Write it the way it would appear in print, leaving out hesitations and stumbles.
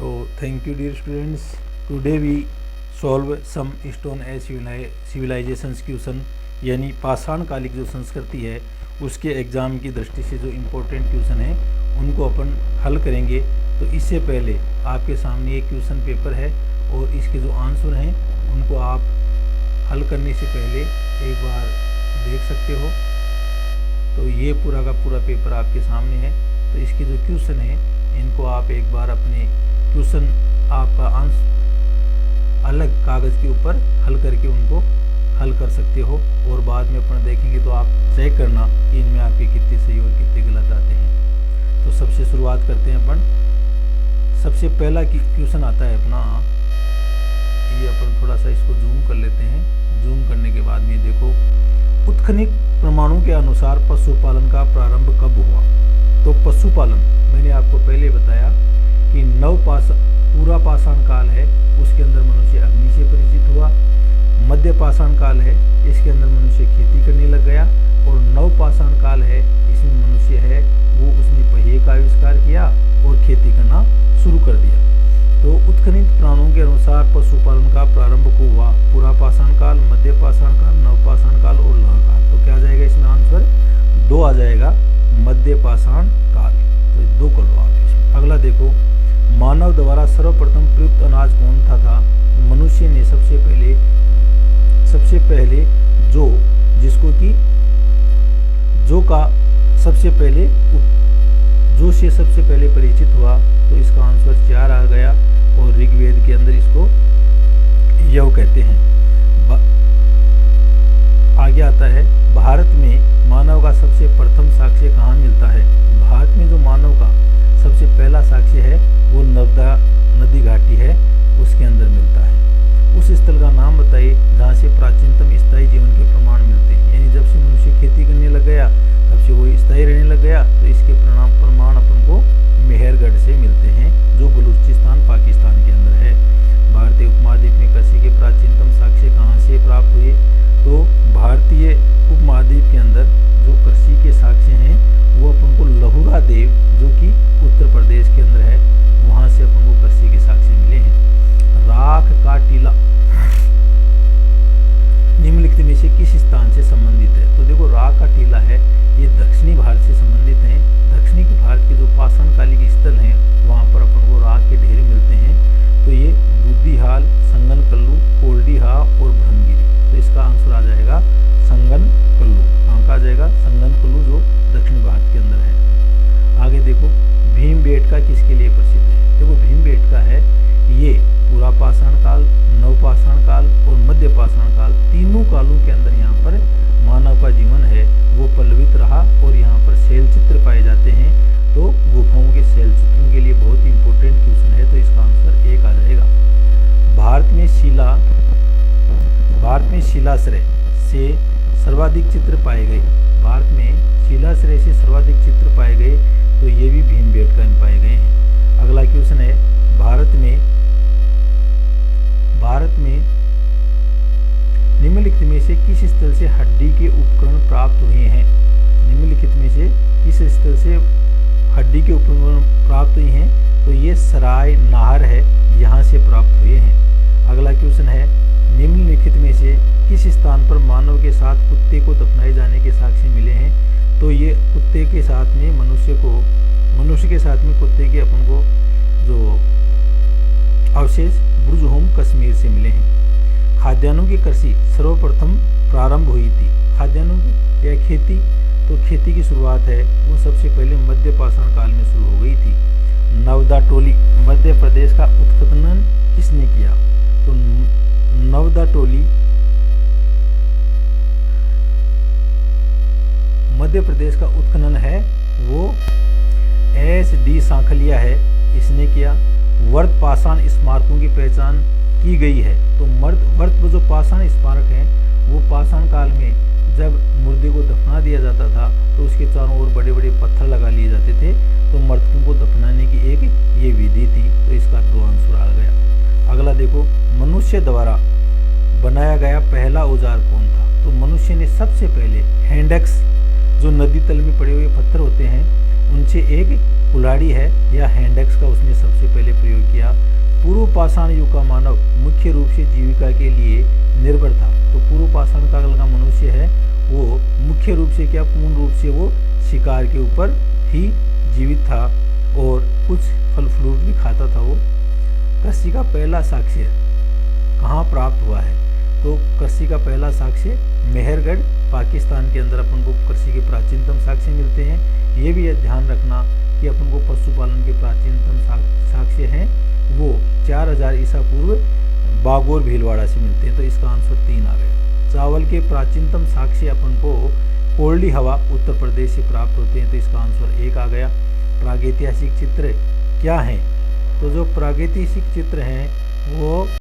So thank you dear students. Today we solve some stone age civilisations question, यानी पाषाण कालिक जो संस्कृति है उसके एग्ज़ाम की दृष्टि से जो इम्पोर्टेंट क्वेश्चन है उनको अपन हल करेंगे। तो इससे पहले आपके सामने एक क्वेश्चन पेपर है और इसके जो आंसर हैं उनको आप हल करने से पहले एक बार देख सकते हो। तो ये पूरा का पूरा पेपर आपके सामने है। तो इसके जो क्वेश्चन हैं इनको आप एक बार अपने क्वेश्चन आपका आंसर अलग कागज़ के ऊपर हल करके उनको हल कर सकते हो और बाद में अपन देखेंगे तो आप चेक करना कि इनमें आपके कितने सही और कितने गलत आते हैं। तो सबसे शुरुआत करते हैं अपन। सबसे पहला क्वेश्चन आता है अपना, ये अपन थोड़ा सा इसको जूम कर लेते हैं। जूम करने के बाद में देखो, उत्खनिक प्रमाणों के अनुसार पशुपालन का प्रारंभ कब हुआ। तो पशुपालन मैंने आपको पहले बताया कि पूरा पाषाण काल है, उसके अंदर मनुष्य अग्नि से परिचित हुआ। मध्य पाषाण काल है, इसके अंदर मनुष्य खेती करने लग गया। और नव पाषाण काल है, इसमें मनुष्य है वो उसने पहिए का आविष्कार किया और खेती करना शुरू कर दिया। तो उत्खनित प्राणों के अनुसार पशुपालन का प्रारंभ को हुआ पूरा पाषाण काल, मध्य पाषाण काल, नव पाषाण काल और लौह काल। तो क्या आ जाएगा इसमें आंसर 2 आ जाएगा, मध्य पाषाण काल। तो 2 कर लो आप इसमें। अगला देखो, मानव द्वारा सर्वप्रथम प्रयुक्त अनाज कौन था। मनुष्य ने सबसे पहले जो से सबसे पहले परिचित हुआ। तो इसका आंसर 4 आ गया और ऋग्वेद के अंदर इसको यव कहते हैं। आगे आता है, भारत में मानव का सबसे प्रथम साक्ष्य कहाँ मिलता है। भारत में जो मानव का सबसे पहला साक्ष्य है वो नर्मदा नदी घाटी है, उसके अंदर मिलता है। उस स्थल का नाम बताइए जहाँ से प्राचीनतम स्थायी जीवन के प्रमाण मिलते हैं। यानी जब से मनुष्य खेती करने लग गया तब से वो स्थायी रहने लग गया। तो इसके प्रमाण अपन को मेहरगढ़ से मिलते हैं, जो बलूचिस्तान पाकिस्तान के अंदर है। भारतीय उपमहाद्वीप में कृषि के प्राचीनतम साक्ष्य कहाँ से प्राप्त हुए। तो भारतीय उपमहाद्वीप के अंदर जो कृषि के साक्ष्य हैं वो अपन को लहुरा देव, जो कि उत्तर प्रदेश के अंदर है, वहाँ से अपन को कृषि के साक्ष्य मिले हैं। राख का टीला निम्नलिखित में से किस स्थान से संबंधित है। तो देखो, राख का टीला है, ये दक्षिणी भारत से संबंधित है। दक्षिणी भारत के जो पाषाण कालिक स्थल हैं वहाँ पर अपन को राख के ढेर मिलते हैं। तो ये बुद्धिहाल, संगनकल्लू, कोल्डीहा और ब्रह्मगिरी। तो इसका आंसर आ जाएगा संगनकल्लू। कहाँ का आ जाएगा, संगनकल्लू, जो दक्षिण भारत के अंदर है। आगे देखो, भीमबेटका किसके लिए प्रसिद्ध है। देखो, भीमबेटका है ये पूरा पाषाण काल, नव पाषाण काल और मध्य पाषाण काल, तीनों कालों के अंदर यहाँ पर मानव का जीवन है वो पल्लवित रहा और यहाँ पर शैल चित्र पाए जाते हैं। तो गुफाओं के शैल चित्रों के लिए बहुत इंपॉर्टेंट क्वेश्चन है। तो इसका आंसर 1 आ जाएगा। भारत में शिलाश्रय से सर्वाधिक चित्र पाए गए। भारत में शिलाश्रय से सर्वाधिक चित्र पाए गए, तो ये भी भीमबेटका में पाए गए हैं। अगला क्वेश्चन है, भारत में निम्नलिखित में से किस स्थल से हड्डी के उपकरण प्राप्त हुए हैं। निम्नलिखित में से किस स्थल से हड्डी के उपकरण प्राप्त हुए हैं। तो ये सराय नाहर है, यहाँ से प्राप्त हुए हैं। अगला क्वेश्चन है, निम्नलिखित में से किस स्थान पर मानव के साथ कुत्ते को दफनाए जाने के साक्ष्य मिले हैं। तो ये कुत्ते के साथ में मनुष्य के साथ में कुत्ते के अपन को जो अवशेष बुर्जहोम कश्मीर से मिले हैं। खाद्यान्नों की कृषि सर्वप्रथम प्रारंभ हुई थी। खाद्यान्नों की या खेती, तो खेती की शुरुआत है वो सबसे पहले मध्य पाषाण काल में शुरू हो गई थी। नवदा टोली मध्य प्रदेश का उत्खनन किसने किया। तो नवदा टोली मध्य प्रदेश का उत्खनन है वो SD सांखलिया है, इसने किया। वर्त पाषाण स्मारकों की पहचान की गई है। तो वर्त जो पाषाण स्मारक हैं वो पाषाण काल में जब मुर्दे को दफना दिया जाता था तो उसके चारों ओर बड़े बड़े पत्थर लगा लिए जाते थे। तो मृतकों को दफनाने की एक ये विधि थी। तो इसका 2 आंसर आ गया। अगला देखो, मनुष्य द्वारा बनाया गया पहला औजार कौन था। तो मनुष्य ने सबसे पहले हैंडक्स, जो नदी तल में पड़े हुए पत्थर होते हैं, उनसे एक कुल्हाड़ी है या हैंड एक्स का उसने सबसे पहले प्रयोग किया। पूर्व पाषाण युग का मानव मुख्य रूप से जीविका के लिए निर्भर था। तो पूर्व पाषाण काल का मनुष्य है वो मुख्य रूप से क्या, पूर्ण रूप से वो शिकार के ऊपर ही जीवित था और कुछ फल फ्रूट भी खाता था वो। कृषि का पहला साक्ष्य कहाँ प्राप्त हुआ है? तो कृषि का पहला साक्ष्य मेहरगढ़ पाकिस्तान के अंदर अपन को कृषि के प्राचीनतम साक्ष्य मिलते हैं। ये भी ध्यान रखना कि अपन को पशुपालन के प्राचीनतम साक्ष्य हैं वो 4000 ईसा पूर्व बागोर भीलवाड़ा से मिलते हैं। तो इसका आंसर 3 आ गया। चावल के प्राचीनतम साक्ष्य अपन को कोल्डी हवा उत्तर प्रदेश से प्राप्त होते हैं। तो इसका आंसर 1 आ गया। प्रागैतिहासिक चित्र क्या हैं? तो जो प्रागैतिहासिक चित्र हैं वो